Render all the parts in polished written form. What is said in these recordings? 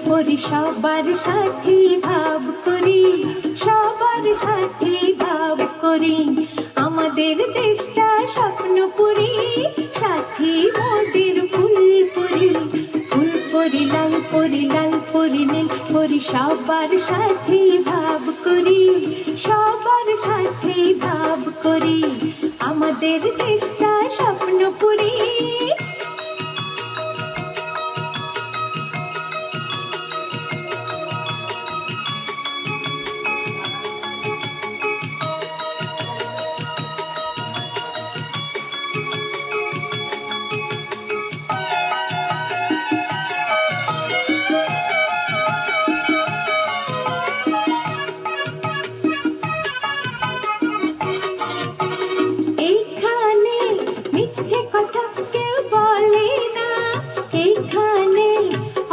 করি সবার সাথে ভাব করি, সবার সাথে ভাব করি। আমাদের দেশটা স্বপ্নপুরী, সাথী মোদের ফুলপুরি। ফুলপুরি লাল পরি, লাল পরি নীল পরি, সবার সাথে ভাব করি, সবার সাথে ভাব করি। আমাদের দেশটা স্বপ্নপুরী।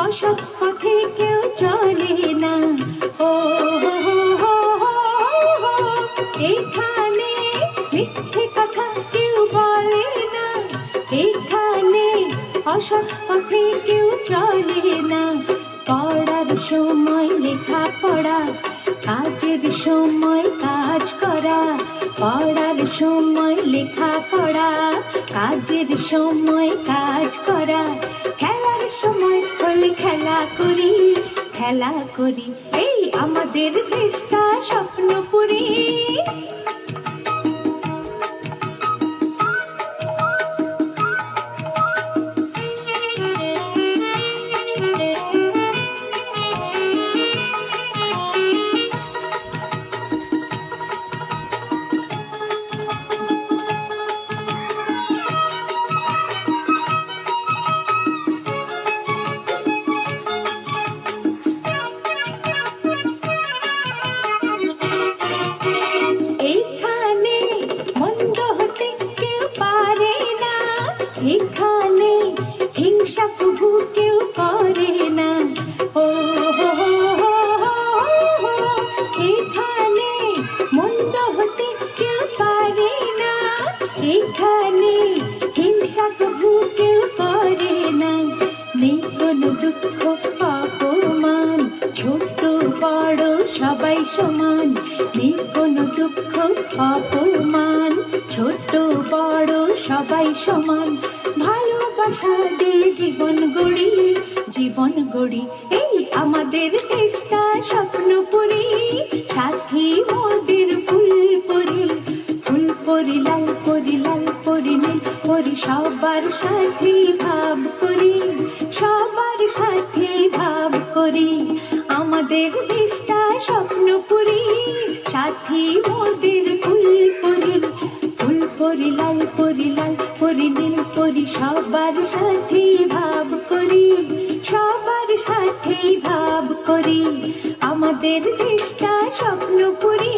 অসৎ পথে কেউ চলে না, ও এখানে মিথ্যে কথা কেউ বলে না, এখানে অসৎ পথে কেউ চলে না। পড়ার সময় লেখা পড়া, কাজের সময় কাজ করা। পড়ার সময় লেখা পড়া, কাজের সময় কাজ করা। খেলার সময় হলে খেলা করি, খেলা করি। এই আমাদের দেশটা স্বপ্নপুরী। এখানে হিংসা কবু কেউ করে না, ও এখানে মন্দ হতে কেউ পারে না, এখানে হিংসা কবু কেউ করে না। নেই কোনো দুঃখ অপমান, ছোট বড় সবাই সমান। নেই কোনো দুঃখ অপমান, ছোট বড় সবাই সমান। ভালোবাসা দিয়ে জীবন গড়ি, জীবন গড়ি। এই আমাদের দেশটা স্বপ্নপুরী, সাথী মোদের ফুলপুরি। ফুলপুরি লাল পরি, লাল পরি নীল পরি, সবার সাথে ভাব করি, সবার সাথে ভাব করি। আমাদের দেশটা স্বপ্নপুরী, সাথী মোদের ফুলপুরি। ফুলপুরি লাল পরি, লাল পরি নীল পরি, সবার সাথে ভাব করি, সবার সাথে ভাব করি। আমাদের দেশটা স্বপ্নপুরী।